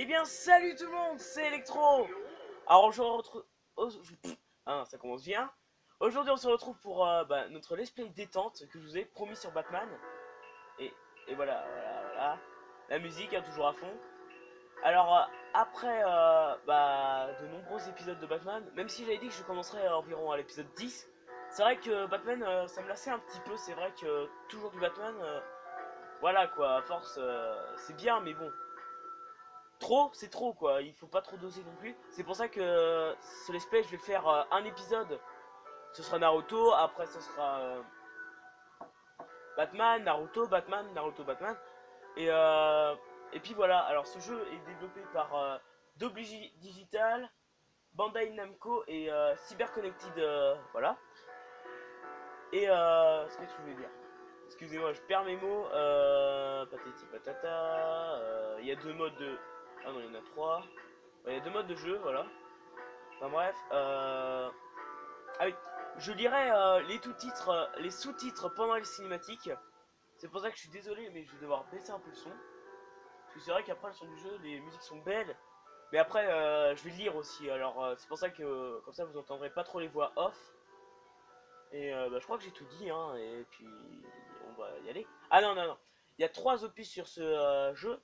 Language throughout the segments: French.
bien, salut tout le monde, c'est Electro. Alors, je retrouve. Ah, ça commence bien. Aujourd'hui, on se retrouve pour notre let's play détente que je vous ai promis sur Batman. Et, et voilà. La musique, hein, toujours à fond. Alors, après de nombreux épisodes de Batman, même si j'avais dit que je commencerais environ à l'épisode 10, c'est vrai que Batman, ça me lassait un petit peu. C'est vrai que toujours du Batman, voilà quoi, à force, c'est bien, mais bon. Trop, c'est trop quoi, il faut pas trop doser non plus. C'est pour ça que ce let's play, je vais faire un épisode. Ce sera Naruto, après ce sera Batman, Naruto, Batman, Naruto, Batman. Et, euh, et puis voilà, alors ce jeu est développé par Double Digital, Bandai Namco et Cyber Connected, voilà. Et ce que je voulais dire. Excusez-moi, je perds mes mots. Patati patata. Il y a deux modes de. Ah non, il y en a trois. Il y a deux modes de jeu, voilà. Enfin bref, ah oui, je lirai les sous-titres pendant les cinématiques. C'est pour ça que je suis désolé, mais je vais devoir baisser un peu le son. Parce que c'est vrai qu'après le son du jeu, les musiques sont belles. Mais après, je vais le lire aussi. Alors c'est pour ça que comme ça vous entendrez pas trop les voix off. Et je crois que j'ai tout dit, hein. Et puis on va y aller. Ah non. Il y a trois opus sur ce jeu.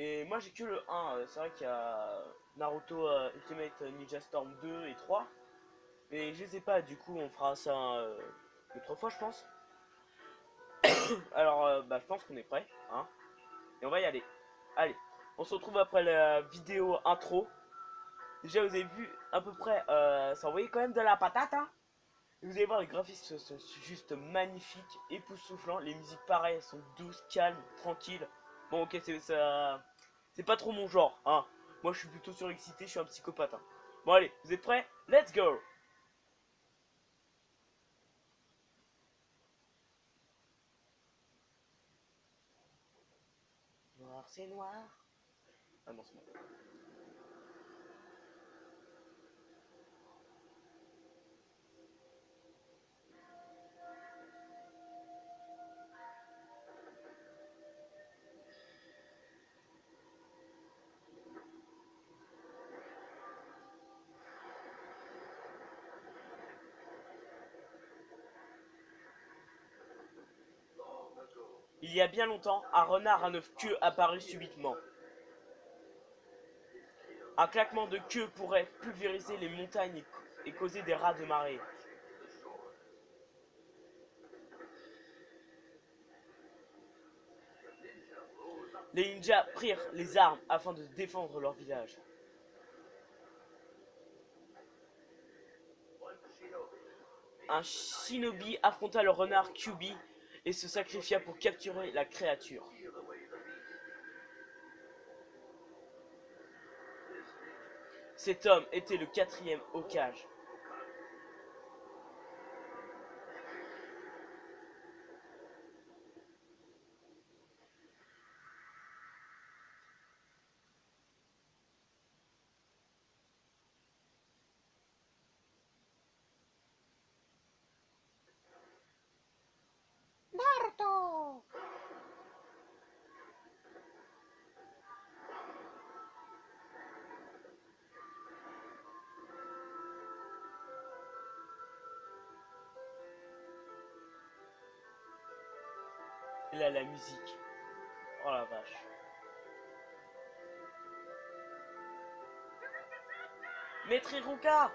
Et moi j'ai que le 1. C'est vrai qu'il y a Naruto Ultimate Ninja Storm 2 et 3. Mais je les ai pas, du coup on fera ça une autre fois je pense. Alors je pense qu'on est prêt, hein. Et on va y aller. Allez, on se retrouve après la vidéo intro. Déjà vous avez vu à peu près, ça envoyait quand même de la patate, hein. Et vous allez voir les graphismes sont juste magnifiques, époustouflants. Les musiques pareilles, elles sont douces, calmes, tranquilles. Bon ok c'est ça, c'est pas trop mon genre, hein. Moi je suis plutôt surexcité, je suis un psychopathe, hein. Bon allez, vous êtes prêts? Let's go. Noir c'est noir. Ah non c'est bon. Il y a bien longtemps, un renard à 9 queues apparut subitement. Un claquement de queue pourrait pulvériser les montagnes et causer des rats de marée. Les ninjas prirent les armes afin de défendre leur village. Un shinobi affronta le renard Kyubi et se sacrifia pour capturer la créature. Cet homme était le quatrième Hokage. Naruto! Et là la musique. Oh la vache. Maître Iruka.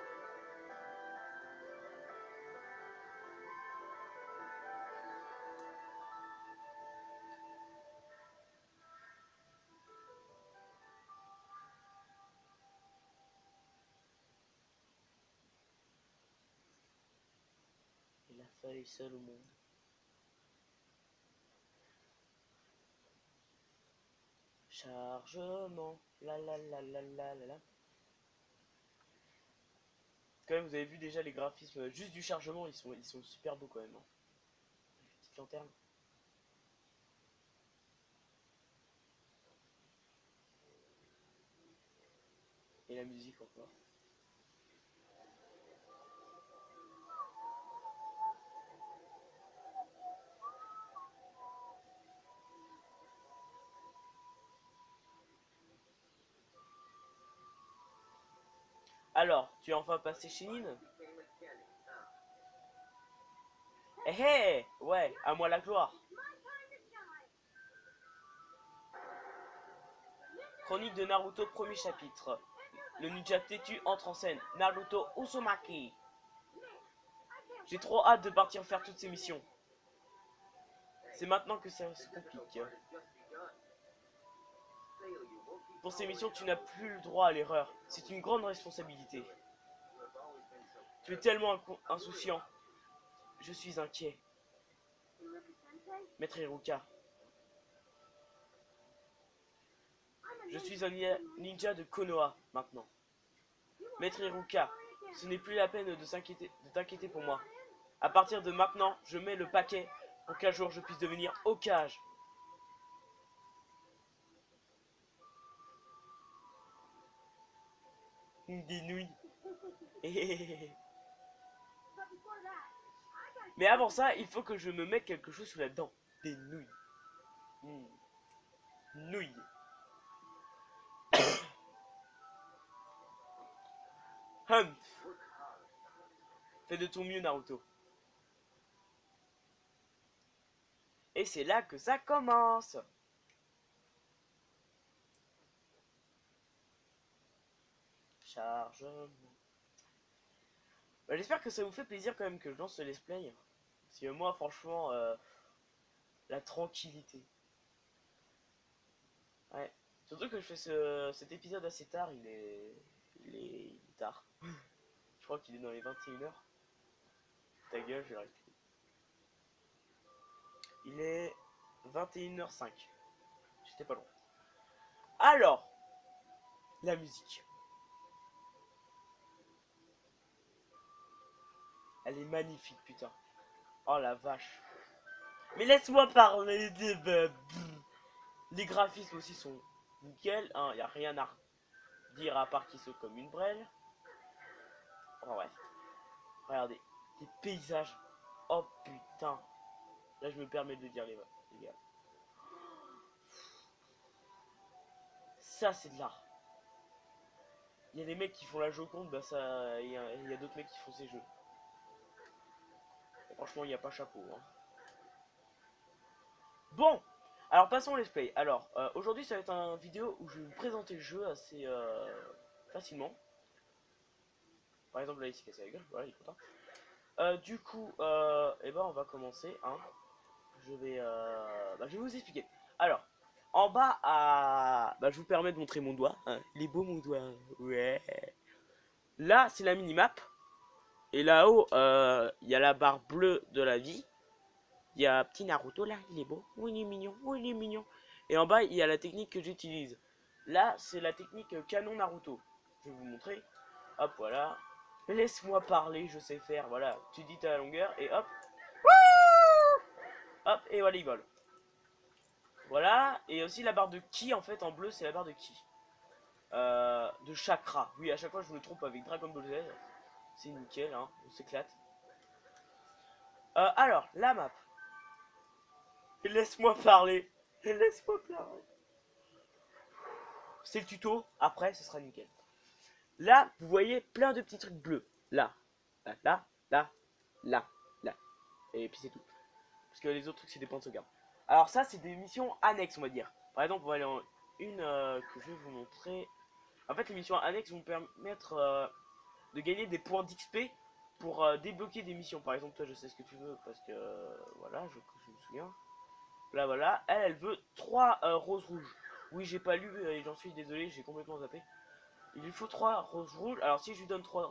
Et la feuille seule au monde. Chargement. La. Quand même, vous avez vu déjà les graphismes juste du chargement, ils sont super beaux quand même, hein. Petite lanterne. Et la musique encore. Alors, tu es enfin passé chez Nine? Eh hey, ouais, à moi la gloire. Chronique de Naruto, premier chapitre. Le ninja têtu entre en scène. Naruto Uzumaki. J'ai trop hâte de partir faire toutes ces missions. C'est maintenant que ça se complique. Pour ces missions, tu n'as plus le droit à l'erreur. C'est une grande responsabilité. Tu es tellement insouciant. Je suis inquiet. Maître Iruka. Je suis un ninja de Konoha maintenant. Maître Iruka, ce n'est plus la peine de t'inquiéter pour moi. À partir de maintenant, je mets le paquet pour qu'un jour je puisse devenir Hokage. Des nouilles. Mais avant ça, il faut que je me mette quelque chose sous la dent. Des nouilles. Mmh. Nouilles. Humph. Fais de ton mieux, Naruto. Et c'est là que ça commence. Chargement. Bah, j'espère que ça vous fait plaisir quand même que je lance ce let's play. Parce que moi, franchement, la tranquillité. Ouais. Surtout que je fais cet épisode assez tard, il est tard. Je crois qu'il est dans les 21h. Ta gueule, je vais l'arrêter. Il est 21h05. J'étais pas loin. Alors, la musique. Elle est magnifique, putain. Oh la vache. Mais laisse-moi parler de... Les graphismes aussi sont nickel. Hein, y a rien à dire à part qu'ils sont comme une brêle. Oh ouais. Regardez. Les paysages. Oh putain. Là, je me permets de le dire, les gars. Ça, c'est de l'art. Il y a des mecs qui font la Joconde, bah ça. Il y a d'autres mecs qui font ces jeux. Et franchement, il n'y a pas chapeau. Hein. Bon, alors passons au let's play. Alors, aujourd'hui, ça va être une vidéo où je vais vous présenter le jeu assez facilement. Par exemple, là, il s'est cassé la gueule. Voilà, il est content. Du coup, eh ben, on va commencer. Hein. Je vais vous expliquer. Alors, en bas, je vous permets de montrer mon doigt. Hein. Il est beau, mon doigt. Ouais. Là, c'est la minimap. Et là-haut, il y a la barre bleue de la vie. Il y a petit Naruto là, il est beau. Oui, il est mignon. Oui, il est mignon. Et en bas, il y a la technique que j'utilise. Là, c'est la technique canon Naruto. Je vais vous montrer. Hop, voilà. Laisse-moi parler, je sais faire. Voilà, tu dis ta longueur et hop. Hop, et voilà, il vole. Voilà, et aussi la barre de ki, en fait, en bleu, c'est la barre de ki. De chakra. Oui, à chaque fois, je me trompe avec Dragon Ball Z. C'est nickel, hein, on s'éclate. Alors, la map. Laisse-moi parler. Laisse-moi parler. C'est le tuto. Après, ce sera nickel. Là, vous voyez plein de petits trucs bleus. Là, là, là, là, là, là. Et puis c'est tout. Parce que les autres trucs, c'est des points de sauvegarde. Alors ça, c'est des missions annexes, on va dire. Par exemple, on va aller en une que je vais vous montrer. En fait, les missions annexes vont permettre de gagner des points d'XP pour débloquer des missions. Par exemple, toi, je sais ce que tu veux parce que voilà, je me souviens. Là, voilà, elle veut 3 roses rouges. Oui, j'ai pas lu et j'en suis désolé, j'ai complètement zappé. Il lui faut 3 roses rouges. Alors, si je lui donne 3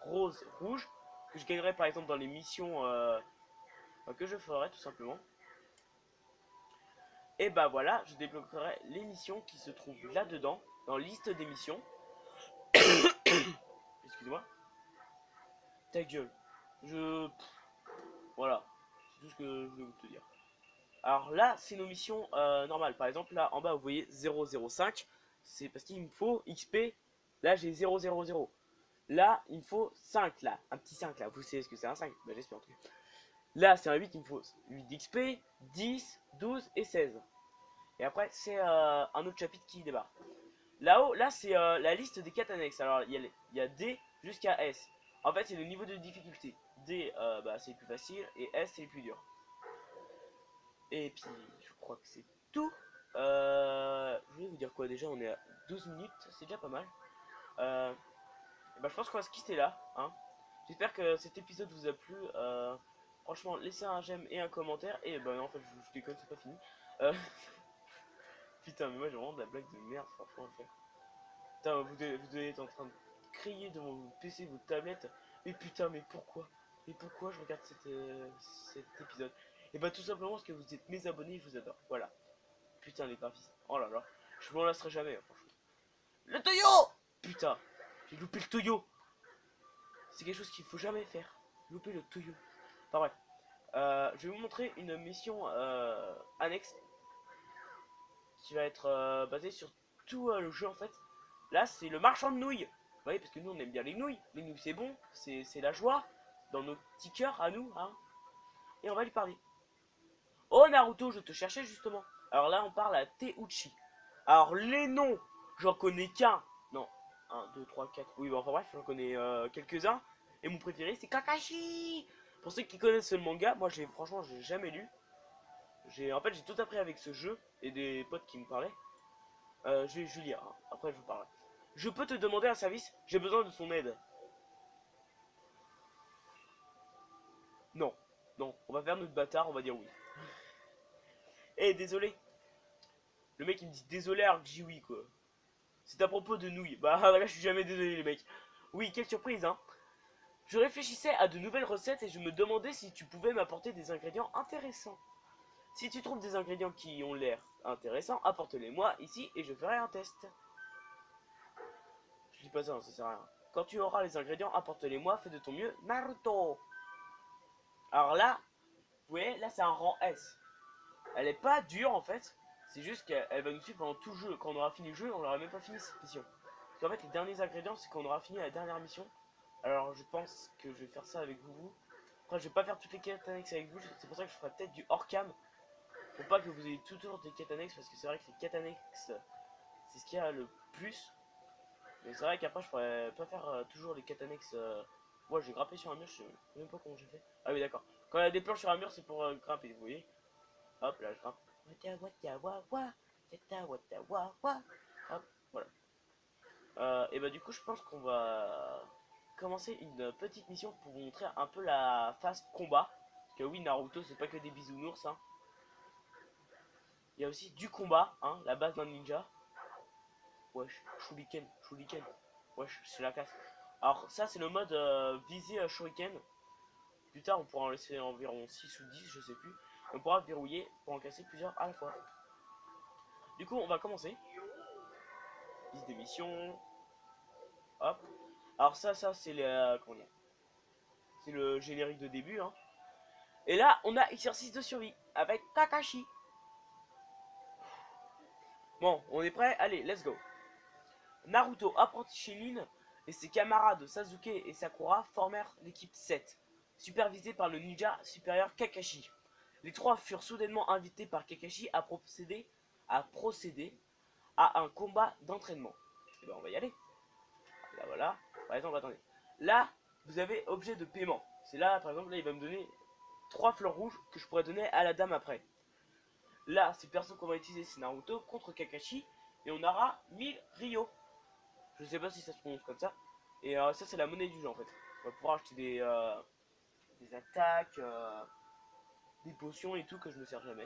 roses rouges, que je gagnerai par exemple dans les missions que je ferai tout simplement. Et bah voilà, je débloquerai les missions qui se trouvent là-dedans, dans liste des missions. Excusez-moi. Ta gueule. Voilà, c'est tout ce que je voulais te dire. Alors là, c'est nos missions normales. Par exemple, là en bas, vous voyez 005. C'est parce qu'il me faut XP. Là, j'ai 000. Là, il me faut 5 là. Un petit 5 là. Vous savez ce que c'est un 5? Bah, j'espère en tout cas. Là, c'est un 8. Il me faut 8 d'XP, 10, 12 et 16. Et après, c'est un autre chapitre qui débarque. Là-haut, là, c'est la liste des quêtes annexes. Alors, il y a D jusqu'à S. En fait, c'est le niveau de difficulté. D, bah, c'est le plus facile, et S, c'est le plus dur. Et puis, je crois que c'est tout. Je voulais vous dire quoi déjà, on est à 12 minutes, c'est déjà pas mal. Bah, je pense qu'on va se quitter là. Hein. J'espère que cet épisode vous a plu. Franchement, laissez un j'aime et un commentaire. Et bah, non, en fait, je déconne, c'est pas fini. Euh, Putain, mais moi j'ai vraiment de la blague de merde, franchement, à faire. Putain, vous devez être en train de crier devant vos PC, vos tablettes. Mais putain, mais pourquoi? Mais pourquoi je regarde cet épisode? Et bah, tout simplement parce que vous êtes mes abonnés, je vous adore. Voilà. Putain, les graphismes. Oh là là. Je m'en lasserai jamais, hein, franchement. Le Toyo! Putain, j'ai loupé le Toyo. C'est quelque chose qu'il faut jamais faire. Louper le Toyo. Enfin bref. Je vais vous montrer une mission annexe qui va être basée sur tout le jeu en fait. Là, c'est le marchand de nouilles. Vous voyez, parce que nous, on aime bien les nouilles. Les nouilles, c'est bon. C'est la joie. Dans nos petits cœurs à nous. Hein. Et on va lui parler. Oh, Naruto, je te cherchais justement. Alors là, on parle à Teuchi. Alors, les noms, j'en connais qu'un. Non, 1, 2, 3, 4. Oui, bah, enfin bref, j'en connais quelques-uns. Et mon préféré, c'est Kakashi. Pour ceux qui connaissent le manga, moi, franchement, j'ai jamais lu. En fait, j'ai tout appris avec ce jeu et des potes qui me parlaient. Je vais lire. Hein. Après, je vous parlerai. Je peux te demander un service? J'ai besoin de son aide. Non. Non. On va faire notre bâtard, on va dire oui. Eh, désolé. Le mec, il me dit désolé alors que j'ai oui, quoi. C'est à propos de nouilles. Bah, là, je suis jamais désolé, les mecs. Oui, quelle surprise, hein. Je réfléchissais à de nouvelles recettes et je me demandais si tu pouvais m'apporter des ingrédients intéressants. Si tu trouves des ingrédients qui ont l'air intéressants, apporte-les-moi ici et je ferai un test. Je dis pas ça, ça sert à rien. Quand tu auras les ingrédients, apporte-les-moi, fais de ton mieux, Naruto. Alors là, vous voyez, là c'est un rang S. Elle est pas dure en fait, c'est juste qu'elle va nous suivre pendant tout le jeu. Quand on aura fini le jeu, on n'aura même pas fini cette mission. Parce qu'en fait, les derniers ingrédients, c'est quand on aura fini la dernière mission. Alors je pense que je vais faire ça avec vous. Après, je vais pas faire toutes les quêtes annexes avec vous, c'est pour ça que je ferai peut-être du hors-cam. Pour pas que vous ayez toujours des quêtes annexes, parce que c'est vrai que les quêtes annexes, c'est ce qu'il y a le plus. Mais c'est vrai qu'après, je pourrais pas faire toujours les quêtes annexes. Moi, j'ai grimpé sur un mur, je sais même pas comment j'ai fait. Ah oui, d'accord. Quand il y a des planches sur un mur, c'est pour grimper, vous voyez. Hop, là, je grimpe. Hop, voilà. Et bah, du coup, je pense qu'on va commencer une petite mission pour vous montrer un peu la phase combat. Parce que oui, Naruto, c'est pas que des bisounours, hein. Il y a aussi du combat, hein, la base d'un ninja. Wesh, Shuriken, Shuriken. Wesh, c'est la classe. Alors, ça, c'est le mode visée Shuriken. Plus tard, on pourra en laisser environ 6 ou 10, je sais plus. On pourra verrouiller pour en casser plusieurs à la fois. Du coup, on va commencer. Liste des missions. Hop. Alors, ça c'est le. Comment dire? C'est le générique de début, hein. Et là, on a exercice de survie avec Kakashi. Bon, on est prêt? Allez, let's go. Naruto, apprenti Chunin, et ses camarades Sasuke et Sakura formèrent l'équipe 7, supervisée par le ninja supérieur Kakashi. Les trois furent soudainement invités par Kakashi à procéder à un combat d'entraînement. Et ben on va y aller. Là voilà. Par exemple, attendez. Là, vous avez objet de paiement. C'est là, par exemple, là il va me donner 3 fleurs rouges que je pourrais donner à la dame après. Là, c'est le perso qu'on va utiliser, c'est Naruto contre Kakashi. Et on aura 1000 Ryo. Je sais pas si ça se prononce comme ça. Et ça, c'est la monnaie du jeu en fait. On va pouvoir acheter des attaques, des potions et tout que je ne sers jamais.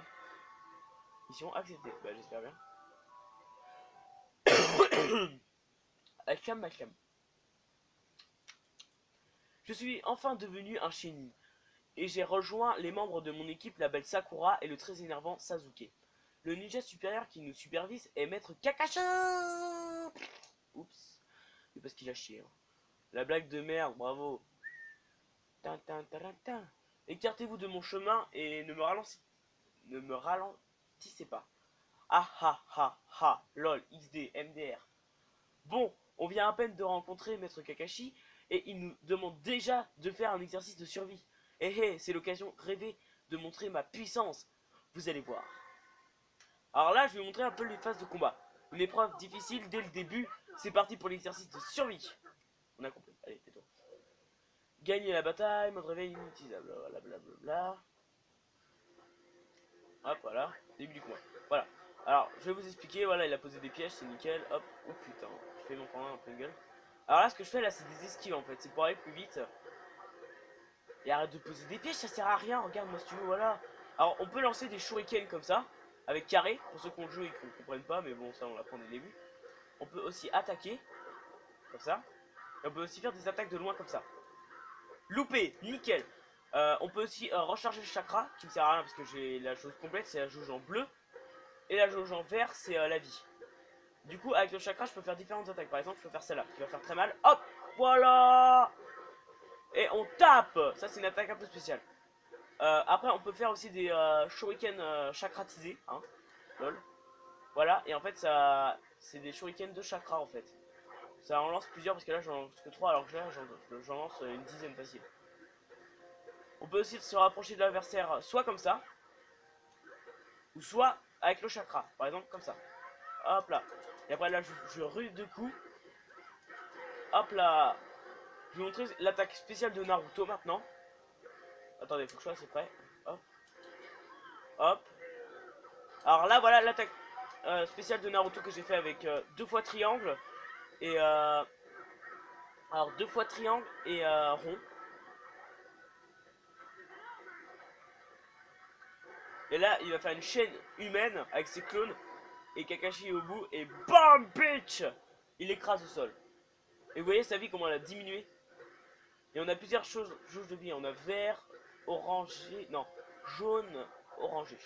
Mission acceptée. Bah, j'espère bien. Acham. Je suis enfin devenu un Chunin. Et j'ai rejoint les membres de mon équipe, la belle Sakura et le très énervant Sasuke. Le ninja supérieur qui nous supervise est maître Kakashi. Oups. C'est parce qu'il a chié. Hein. La blague de merde, bravo. Écartez-vous de mon chemin et ne me ralentissez pas. Ah ah ah ah, lol, XD, MDR. Bon, on vient à peine de rencontrer Maître Kakashi et il nous demande déjà de faire un exercice de survie. C'est l'occasion rêvée de montrer ma puissance. Vous allez voir. Alors là, je vais vous montrer un peu les phases de combat. Une épreuve difficile dès le début. C'est parti pour l'exercice de survie. On a compris. Allez, tais-toi. Gagner la bataille, mode réveil inutilisable. Blablabla. Hop, voilà. Début du coin. Voilà. Alors, je vais vous expliquer. Voilà, il a posé des pièges, c'est nickel. Hop. Oh putain, je fais mon camp en pleine gueule. Alors là, ce que je fais là, c'est des esquives en fait. C'est pour aller plus vite. Et arrête de poser des pièges, ça sert à rien. Regarde-moi si tu veux, voilà. Alors, on peut lancer des shurikens comme ça, avec carré. Pour ceux qui ont le jeu et qui ne comprennent pas, mais bon, ça, on l'apprend dès le début. On peut aussi attaquer, comme ça. Et on peut aussi faire des attaques de loin, comme ça. Loupé, nickel. On peut aussi recharger le chakra, qui me sert à rien parce que j'ai la jauge complète, c'est la jauge en bleu. Et la jauge en vert, c'est la vie. Du coup, avec le chakra, je peux faire différentes attaques. Par exemple, je peux faire celle-là, qui va faire très mal. Hop, voilà. Et on tape. Ça, c'est une attaque un peu spéciale. Après, on peut faire aussi des shurikens chakratisés, hein, lol. Voilà, et en fait, ça, c'est des shurikens de chakra en fait. Ça en lance plusieurs parce que là, j'en lance que 3 alors que là, j'en lance une dizaine facile. On peut aussi se rapprocher de l'adversaire soit comme ça, ou soit avec le chakra, par exemple comme ça. Hop là. Et après là, je rude de coups. Hop là. Je vais vous montrer l'attaque spéciale de Naruto maintenant. Attendez, faut que je sois assez près. Hop. Hop. Alors là, voilà l'attaque spéciale de Naruto que j'ai fait avec 2 fois triangle. Et alors 2 fois triangle et rond. Et là, il va faire une chaîne humaine avec ses clones. Et Kakashi est au bout. Et BAM bitch, il écrase au sol. Et vous voyez sa vie comment elle a diminué. Et on a plusieurs choses de vie. On a vert, orangé, non, jaune, orangé.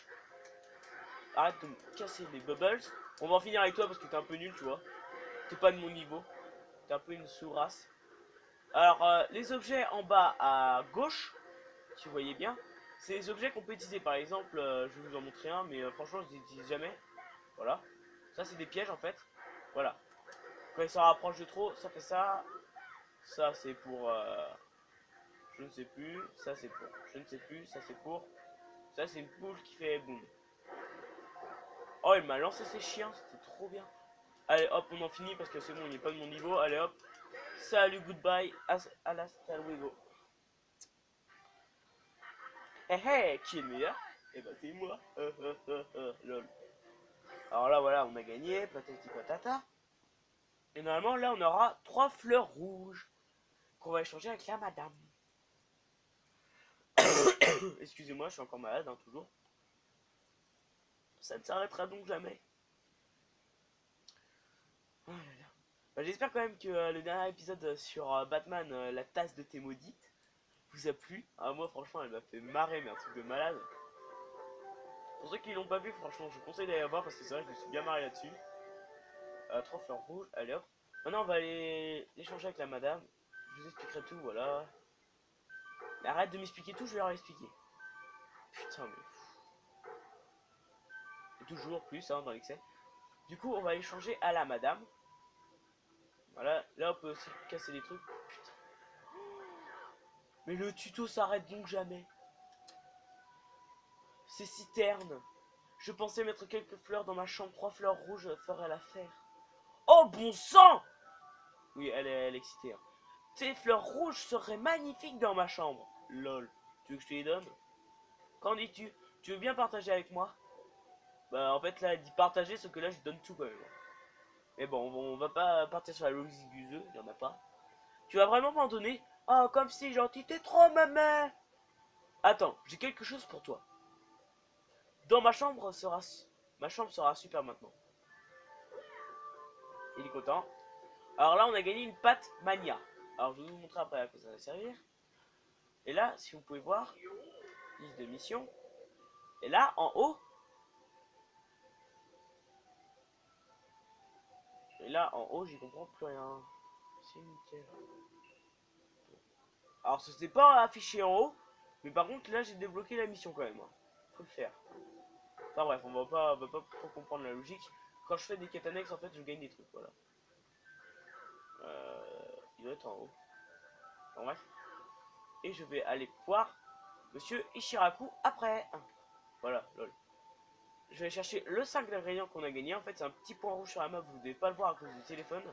Arrête de me casser les bubbles. On va en finir avec toi parce que t'es un peu nul, tu vois. T'es pas de mon niveau. T'es un peu une sous-race. Alors, les objets en bas à gauche, si vous voyez bien, c'est les objets qu'on peut utiliser. Par exemple, je vais vous en montrer un, mais franchement, je les utilise jamais. Voilà. Ça, c'est des pièges en fait. Voilà. Quand il s'en rapproche de trop, ça fait ça. Ça, c'est pour. Je ne sais plus. Ça, c'est pour. Je ne sais plus. Ça, c'est pour. Ça, c'est une poule qui fait boum. Oh, il m'a lancé ses chiens. C'était trop bien. Allez, hop, on en finit parce que c'est bon, il n'est pas de mon niveau. Allez, hop. Salut, goodbye. À la luego. Hé hé, qui est le meilleur? Eh ben, c'est moi. Lol. Alors là, voilà, on a gagné. Patati patata. Et normalement, là, on aura 3 fleurs rouges qu'on va échanger avec la madame. Excusez-moi, je suis encore malade, hein, toujours. Ça ne s'arrêtera donc jamais. Oh là là. Bah, j'espère quand même que le dernier épisode sur Batman, la tasse de thé maudite, vous a plu. Ah, moi, franchement, elle m'a fait marrer, mais un truc de malade. Pour ceux qui l'ont pas vu, franchement, je vous conseille d'aller voir parce que c'est vrai que je me suis bien marré là-dessus. 3 fleurs rouges, allez hop. Maintenant, on va aller l'échanger avec la madame. Je vous expliquerai tout, voilà. Mais arrête de m'expliquer tout, je vais leur expliquer. Putain, mais. Et toujours plus, hein, dans l'excès. Du coup, on va échanger à la madame. Voilà, là, on peut aussi casser les trucs. Putain. Mais le tuto s'arrête donc jamais. Ces citernes. Je pensais mettre quelques fleurs dans ma chambre. 3 fleurs rouges feraient l'affaire. Oh, bon sang! Oui, elle est excitée. Hein. Ces fleurs rouges seraient magnifiques dans ma chambre. Lol. Tu veux que je te les donne? Qu'en dis-tu? Tu veux bien partager avec moi? Bah, en fait, là, elle dit partager, sauf que là, je donne tout quand même. Mais bon, on va pas partir sur la logique du jeu, il y en a pas. Tu vas vraiment m'en donner? Oh, comme c'est gentil, t'es trop maman! Attends, j'ai quelque chose pour toi. Dans ma chambre sera... Ma chambre sera super maintenant. Il est content. Alors là, on a gagné une pâte mania. Alors, je vais vous montrer après à quoi ça va servir. Et là, si vous pouvez voir, liste de mission. Et là, en haut. Et là, en haut, j'y comprends plus rien. C'est nickel. Alors, ce n'est pas affiché en haut. Mais par contre, là, j'ai débloqué la mission quand même. Faut le faire. Enfin bref, on va pas trop comprendre la logique. Quand je fais des quêtes annexes, en fait, je gagne des trucs, voilà. Il doit être en haut. Bon, bref. Et je vais aller voir Monsieur Ishiraku après. Voilà, lol. je vais chercher le 5 d'ingrédients qu'on a gagné. En fait, c'est un petit point rouge sur la map, vous ne devez pas le voir à cause du téléphone.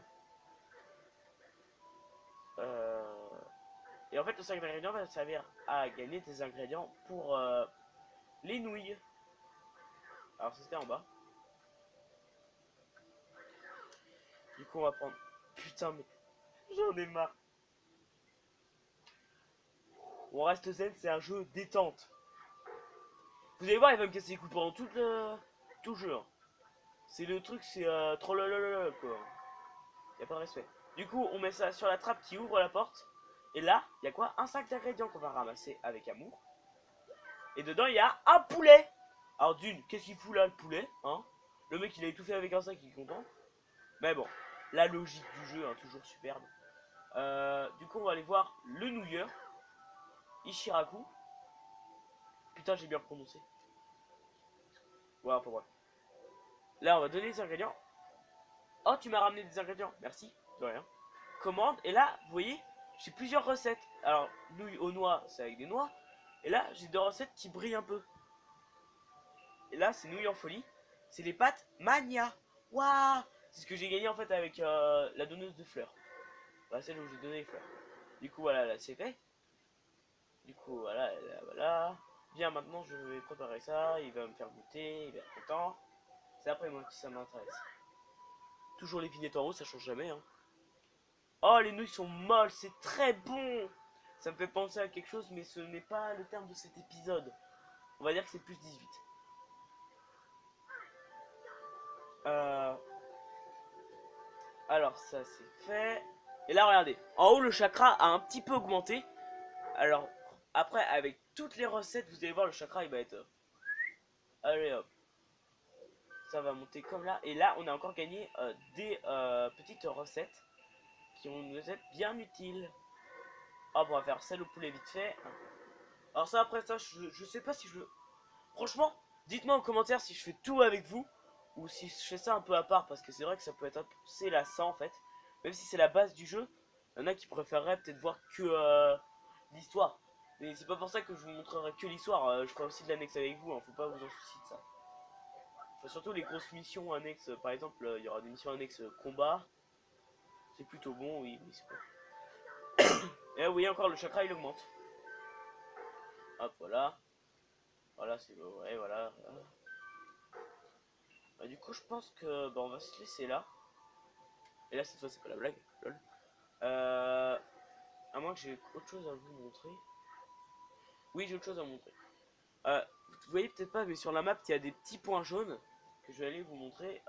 Et en fait, le 5 d'ingrédients va servir à gagner des ingrédients pour les nouilles. Alors, c'était en bas. Du coup, on va prendre... Putain, mais j'en ai marre. On reste zen, c'est un jeu détente. Vous allez voir, il va me casser les couilles pendant tout le jeu. Hein. C'est le truc, c'est trollololol quoi. Y a pas de respect. Du coup, on met ça sur la trappe qui ouvre la porte. Et là, il y a quoi? Un sac d'ingrédients qu'on va ramasser avec amour. Et dedans, il y a un poulet. Alors d'une, qu'est-ce qu'il fout là, le poulet, hein? Le mec, il a tout fait avec un sac, il est content. Mais bon, la logique du jeu, hein, toujours superbe. Du coup, on va aller voir le nouilleur. Ishiraku. Putain, j'ai bien prononcé. Ouais, enfin bref. Là, on va donner les ingrédients. Oh, tu m'as ramené des ingrédients. Merci, de rien. Commande. Et là, vous voyez, j'ai plusieurs recettes. Alors, nouilles aux noix, c'est avec des noix. Et là, j'ai deux recettes qui brillent un peu. Et là, c'est nouilles en folie. C'est les pâtes Mania. Waouh! C'est ce que j'ai gagné en fait avec la donneuse de fleurs. Bah, celle où j'ai donné les fleurs. Du coup, voilà, là, c'est fait. Du coup, voilà, là, voilà. Bien, maintenant, je vais préparer ça. Il va me faire goûter. Il va être content. C'est après moi qui ça m'intéresse. Toujours les vignettes en haut, ça change jamais. Hein. Oh, les nouilles sont molles, c'est très bon. Ça me fait penser à quelque chose, mais ce n'est pas le terme de cet épisode. On va dire que c'est plus 18. Alors, ça c'est fait. Et là, regardez. En haut, le chakra a un petit peu augmenté. Alors, après, avec toutes les recettes, vous allez voir, le chakra, il va être... Allez, hop. Ça va monter comme là. Et là, on a encore gagné des petites recettes qui vont nous être bien utiles. Hop, on va faire celle au poulet vite fait. Alors ça, après ça, je sais pas si je... Franchement, dites-moi en commentaire si je fais tout avec vous ou si je fais ça un peu à part, parce que c'est vrai que ça peut être assez lassant en fait. Même si c'est la base du jeu, il y en a qui préféreraient peut-être voir que l'histoire. Mais c'est pas pour ça que je vous montrerai que l'histoire, je ferai aussi de l'annexe avec vous, hein, faut pas vous en soucier de ça. Enfin, surtout les grosses missions annexes, par exemple, il y aura des missions annexes combat. C'est plutôt bon, oui, mais c'est bon. Et vous voyez encore, le chakra il augmente. Hop, voilà. Voilà, c'est bon, ouais, voilà. Bah, du coup, je pense que bah, on va se laisser là. Et là, cette fois, c'est pas la blague. Lol. À moins que j'ai autre chose à vous montrer. Oui, j'ai autre chose à vous montrer. Vous voyez peut-être pas, mais sur la map, il y a des petits points jaunes que je vais aller vous montrer.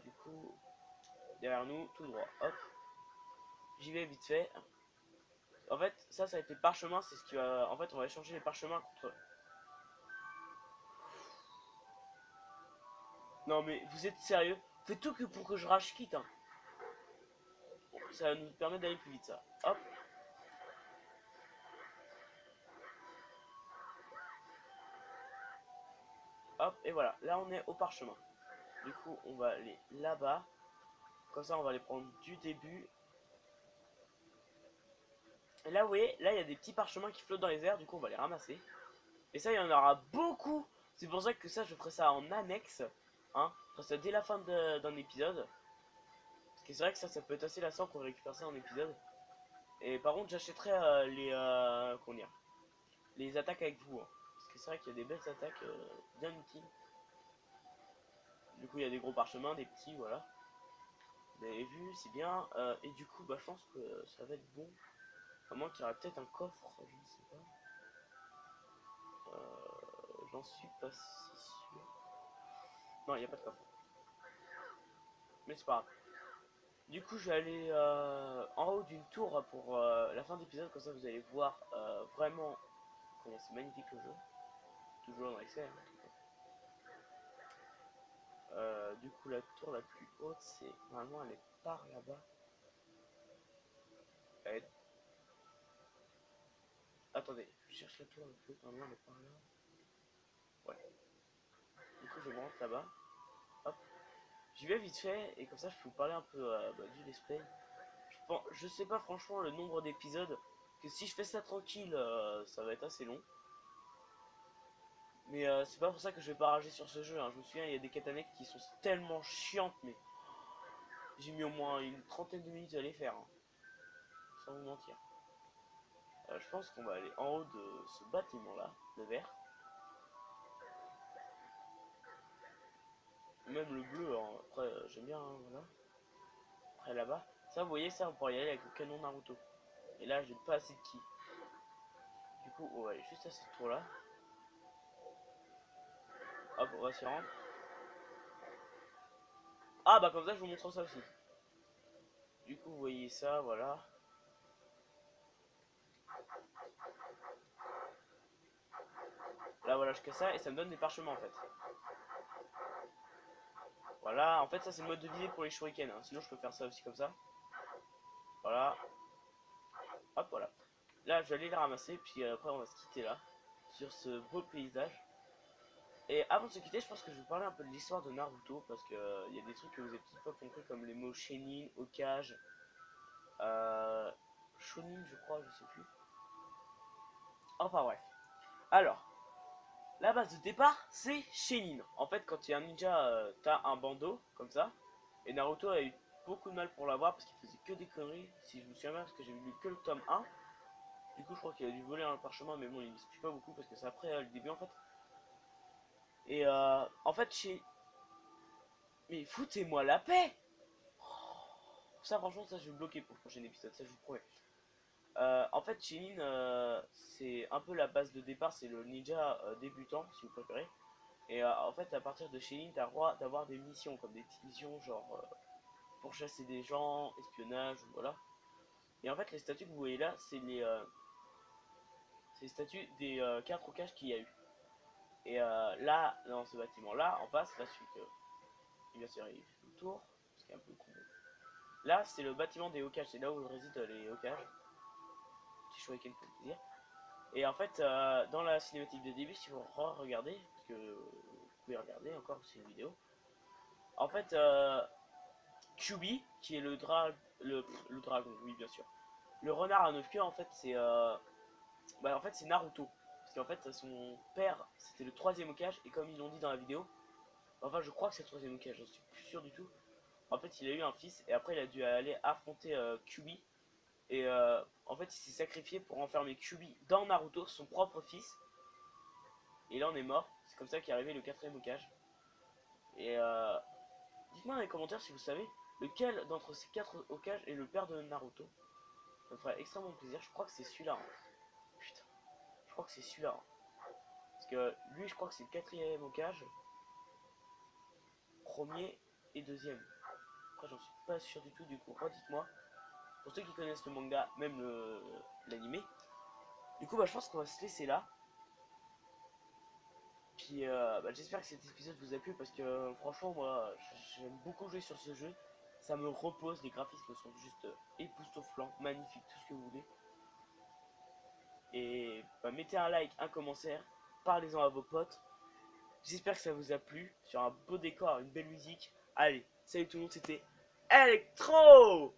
Du coup, derrière nous, tout droit. Hop. J'y vais vite fait. En fait, ça va être les parchemins. C'est ce qui va. En fait, on va échanger les parchemins contre. Non, mais vous êtes sérieux? Faites tout que pour que je rage quitte. Hein. Bon, ça va nous permettre d'aller plus vite, ça. Hop. Hop, et voilà. Là, on est au parchemin. Du coup, on va aller là-bas. Comme ça, on va les prendre du début. Et là, vous voyez, là, il y a des petits parchemins qui flottent dans les airs. Du coup, on va les ramasser. Et ça, il y en aura beaucoup. C'est pour ça que ça, je ferai ça en annexe. Hein, je ferai ça dès la fin d'un épisode. Parce que c'est vrai que ça peut être assez lassant qu'on récupère ça en épisode. Et par contre, j'achèterai comment dire, les attaques avec vous. Hein. Parce que c'est vrai qu'il y a des belles attaques bien utiles. Du coup, il y a des gros parchemins, des petits, voilà. Vous avez vu, c'est bien. Et du coup, bah, je pense que ça va être bon. À moins qu'il y aurait peut-être un coffre, je ne sais pas. J'en suis pas si sûr. Non, il n'y a pas de coffre. Mais c'est pas grave. Du coup, je vais aller en haut d'une tour pour la fin d'épisode. Comme ça, vous allez voir vraiment comment c'est magnifique le jeu. Toujours dans accès. Hein. Du coup, la tour la plus haute, c'est normalement elle est par là-bas. Elle... Attendez, je cherche la tour la plus haute. Normalement, elle est par là. Ouais. Du coup, je me rentre là-bas. Hop. J'y vais vite fait et comme ça, je peux vous parler un peu du display. Je sais pas franchement le nombre d'épisodes. Que si je fais ça tranquille, ça va être assez long. Mais c'est pas pour ça que je vais pas rager sur ce jeu, hein. Je me souviens, il y a des quêtes annexes qui sont tellement chiantes, mais j'ai mis au moins une trentaine de minutes à les faire, hein, sans vous mentir. Je pense qu'on va aller en haut de ce bâtiment là, de vert. Même le bleu, hein. Après j'aime bien, hein, voilà. Après là-bas, ça vous voyez, ça on pourrait y aller avec le canon Naruto. Et là j'ai pas assez de ki. Du coup on va aller juste à cette tour là. Hop, on va s'y rendre. Ah bah comme ça je vous montre ça aussi. Du coup vous voyez ça, voilà. Là voilà, je casse ça et ça me donne des parchemins en fait. Voilà, en fait ça c'est le mode de visée pour les shurikens, hein. Sinon je peux faire ça aussi comme ça. Voilà. Hop, voilà. Là je vais aller les ramasser, puis après on va se quitter là. Sur ce beau paysage. Et avant de se quitter, je pense que je vais parler un peu de l'histoire de Naruto. Parce que il y a des trucs que vous avez peut-être pas compris, comme les mots Shenin, Hokage, Shonin je crois, je sais plus. Enfin bref. Alors, la base de départ, c'est Shenin. En fait, quand tu es un ninja, t'as un bandeau, comme ça. Et Naruto a eu beaucoup de mal pour l'avoir parce qu'il faisait que des conneries. Si je me souviens bien, parce que j'ai lu que le tome 1. Du coup, je crois qu'il a dû voler un parchemin, mais bon, il n'explique pas beaucoup parce que c'est après le début en fait. Et en fait, chez. Mais foutez-moi la paix! Ça, franchement, ça je vais le bloquer pour le prochain épisode, ça je vous promets. En fait, Chunin, c'est un peu la base de départ, c'est le ninja débutant, si vous préférez. Et en fait, à partir de Chunin, t'as le droit d'avoir des missions, comme des petites missions, genre pour chasser des gens, espionnage, voilà. Et en fait, les statues que vous voyez là, c'est les statues des 4 Hokages qu'il y a eu. Et là, dans ce bâtiment-là, en face, là, celui que. Et bien sûr, il fait le tour, parce qu'il y a un peu de combo. Là, c'est le bâtiment des Hokages, c'est là où résident les Hokages. Petit shuriken pour le plaisir. Et en fait, dans la cinématique de début, si vous regardez, parce que vous pouvez regarder encore, c'est une vidéo. En fait, Kyubi, qui est le dragon, oui bien sûr. Le renard à 9 queues, en fait, c'est Naruto. Parce qu'en fait, son père, c'était le troisième Hokage, et comme ils l'ont dit dans la vidéo, enfin, je crois que c'est le troisième Hokage, je suis plus sûr du tout. En fait, il a eu un fils, et après, il a dû aller affronter Kyubi. Et en fait, il s'est sacrifié pour enfermer Kyubi dans Naruto, son propre fils. Et là, on est mort. C'est comme ça qu'est arrivé le quatrième Hokage. Et dites-moi dans les commentaires si vous savez lequel d'entre ces 4 Hokages est le père de Naruto. Ça me ferait extrêmement plaisir. Je crois que c'est celui-là, hein. Putain. Je crois que c'est celui-là, hein. Parce que lui, je crois que c'est le quatrième Hokage. Premier et deuxième. Après, j'en suis pas sûr du tout. Du coup, redites-moi. Pour ceux qui connaissent le manga, même l'animé. Du coup, bah, je pense qu'on va se laisser là. Puis bah, j'espère que cet épisode vous a plu parce que franchement moi j'aime beaucoup jouer sur ce jeu. Ça me repose, les graphismes sont juste époustouflants, magnifiques, tout ce que vous voulez. Et bah, mettez un like, un commentaire, parlez-en à vos potes. J'espère que ça vous a plu, sur un beau décor, une belle musique. Allez, salut tout le monde, c'était Electro.